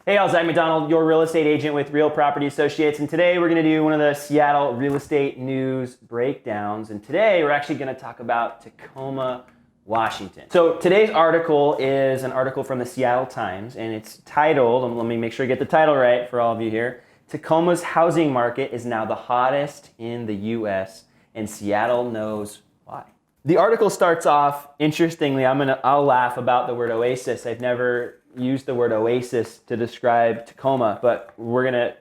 Hey, I'm McDonald, your real estate agent with Real Property Associates, and today we're going to do one of the Seattle real estate news breakdowns. And today we're actually going to talk about Tacoma, Washington. So today's article is an article from the Seattle Times, and it's titled, and let me make sure I get the title right for all of you here, Tacoma's housing market is now the hottest in the U.S., and Seattle knows why. The article starts off, interestingly, I'll laugh about the word oasis. I've never used the word oasis to describe Tacoma, but we're gonna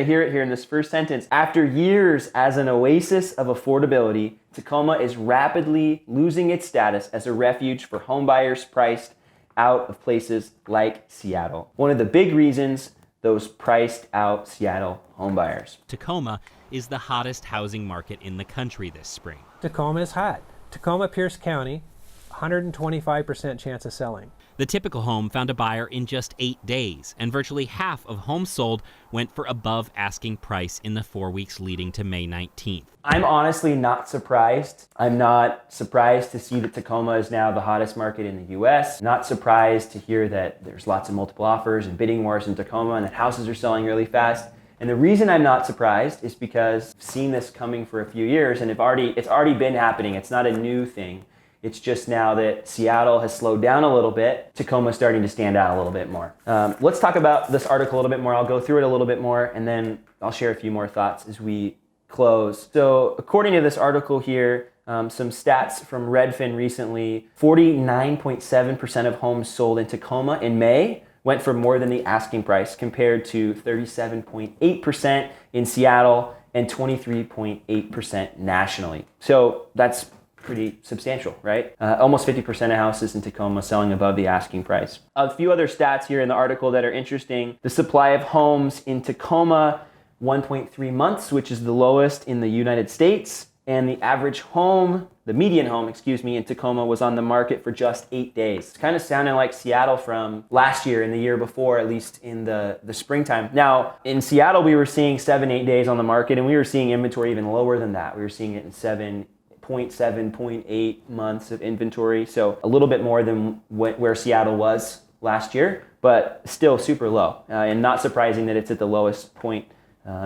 hear it here in this first sentence. After years as an oasis of affordability, Tacoma is rapidly losing its status as a refuge for homebuyers priced out of places like Seattle. One of the big reasons, those priced out Seattle homebuyers. Tacoma is the hottest housing market in the country this spring. Tacoma is hot. Tacoma, Pierce County, 125% chance of selling. The typical home found a buyer in just 8 days, and virtually half of homes sold went for above asking price in the 4 weeks leading to May 19th. I'm honestly not surprised. I'm not surprised to see that Tacoma is now the hottest market in the US. Not surprised to hear that there's lots of multiple offers and bidding wars in Tacoma and that houses are selling really fast. And the reason I'm not surprised is because I've seen this coming for a few years and it's already been happening. It's not a new thing. It's just now that Seattle has slowed down a little bit, Tacoma's starting to stand out a little bit more. Let's talk about this article a little bit more. I'll go through it a little bit more, and then I'll share a few more thoughts as we close. So according to this article here, some stats from Redfin recently, 49.7% of homes sold in Tacoma in May went for more than the asking price, compared to 37.8% in Seattle and 23.8% nationally. So that's pretty substantial, right? Almost 50% of houses in Tacoma selling above the asking price. A few other stats here in the article that are interesting. The supply of homes in Tacoma, 1.3 months, which is the lowest in the United States. And the average home, the median home, in Tacoma was on the market for just 8 days. It's kind of sounding like Seattle from last year and the year before, at least in the springtime. Now, in Seattle, we were seeing 7-8 days on the market, and we were seeing inventory even lower than that. We were seeing it in 7.8 months of inventory. So a little bit more than where Seattle was last year, but still super low. And not surprising that it's at the lowest point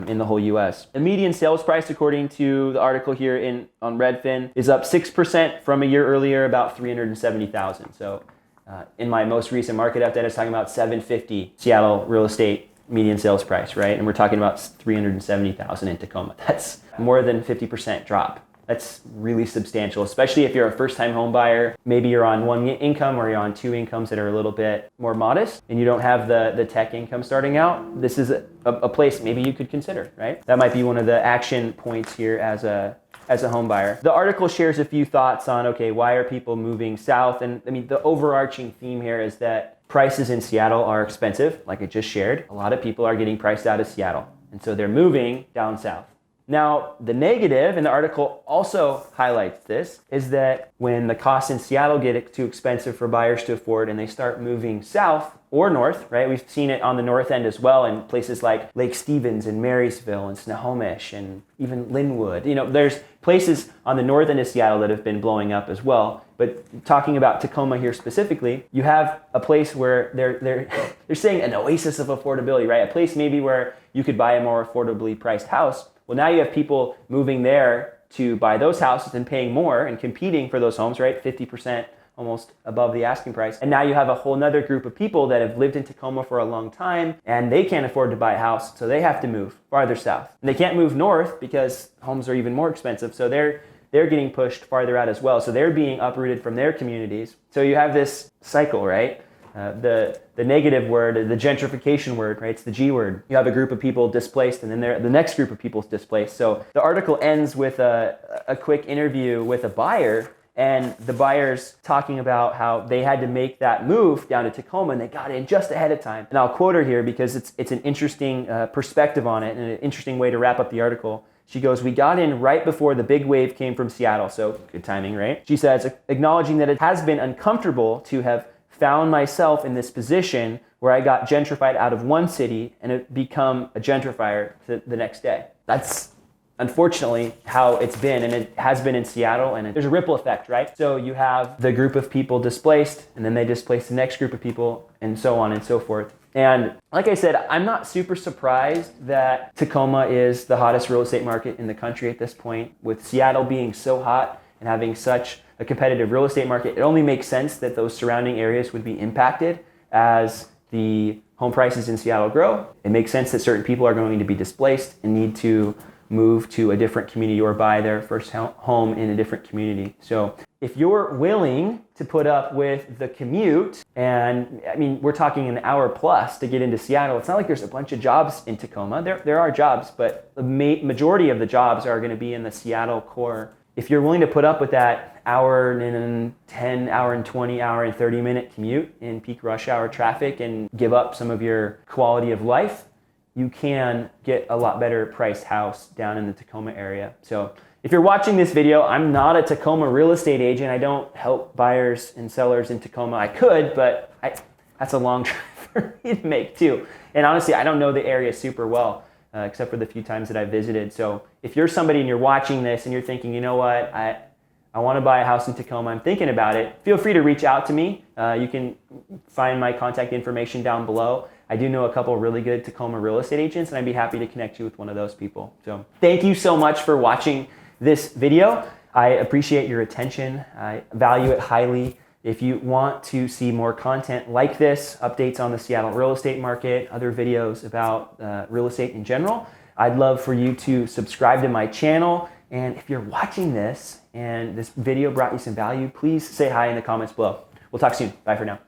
in the whole US. The median sales price, according to the article here on Redfin, is up 6% from a year earlier, about $370,000. So in my most recent market update, I was talking about $750 Seattle real estate median sales price, right? And we're talking about $370,000 in Tacoma. That's more than 50% drop. That's really substantial, especially if you're a first-time home buyer. Maybe you're on one income or you're on two incomes that are a little bit more modest and you don't have the tech income starting out. This is a place maybe you could consider, right? That might be one of the action points here as a home buyer. The article shares a few thoughts on, okay, why are people moving south? And I mean, the overarching theme here is that prices in Seattle are expensive, like I just shared. A lot of people are getting priced out of Seattle, and so they're moving down south. Now, the negative, and the article also highlights this, is that when the costs in Seattle get too expensive for buyers to afford and they start moving south or north, right? We've seen it on the north end as well in places like Lake Stevens and Marysville and Snohomish and even Linwood. You know, there's places on the north end of Seattle that have been blowing up as well. But talking about Tacoma here specifically, you have a place where they're saying an oasis of affordability, right? A place maybe where you could buy a more affordably priced house. Well, now you have people moving there to buy those houses and paying more and competing for those homes, right? 50% almost above the asking price. And now you have a whole nother group of people that have lived in Tacoma for a long time and they can't afford to buy a house, so they have to move farther south. And they can't move north because homes are even more expensive, so they're getting pushed farther out as well. So they're being uprooted from their communities. So you have this cycle, right? The negative word, the gentrification word, right? It's the G word. You have a group of people displaced and then the next group of people is displaced. So the article ends with a quick interview with a buyer, and the buyer's talking about how they had to make that move down to Tacoma and they got in just ahead of time. And I'll quote her here because it's an interesting perspective on it and an interesting way to wrap up the article. She goes, "We got in right before the big wave came from Seattle." So good timing, right? She says, acknowledging that it has been uncomfortable to have found myself in this position where I got gentrified out of one city and it become a gentrifier the next day. That's unfortunately how it's been, and it has been in Seattle, and there's a ripple effect, right? So you have the group of people displaced, and then they displace the next group of people, and so on and so forth. And like I said, I'm not super surprised that Tacoma is the hottest real estate market in the country at this point. With Seattle being so hot and having such a competitive real estate market, it only makes sense that those surrounding areas would be impacted as the home prices in Seattle grow. It makes sense that certain people are going to be displaced and need to move to a different community or buy their first home in a different community. So if you're willing to put up with the commute, and I mean, we're talking an hour plus to get into Seattle. It's not like there's a bunch of jobs in Tacoma. There are jobs, but the majority of the jobs are going to be in the Seattle core. If you're willing to put up with that hour and 10, hour and 20, hour and 30 minute commute in peak rush hour traffic and give up some of your quality of life, you can get a lot better priced house down in the Tacoma area. So if you're watching this video, I'm not a Tacoma real estate agent. I don't help buyers and sellers in Tacoma. I could, but that's a long drive for me to make too. And honestly, I don't know the area super well, except for the few times that I've visited. So if you're somebody and you're watching this and you're thinking, you know what, I want to buy a house in Tacoma, I'm thinking about it, feel free to reach out to me. You can find my contact information down below. I do know a couple of really good Tacoma real estate agents, and I'd be happy to connect you with one of those people. So thank you so much for watching this video. I appreciate your attention. I value it highly. If you want to see more content like this, updates on the Seattle real estate market, other videos about real estate in general, I'd love for you to subscribe to my channel. And if you're watching this and this video brought you some value, please say hi in the comments below. We'll talk soon. Bye for now.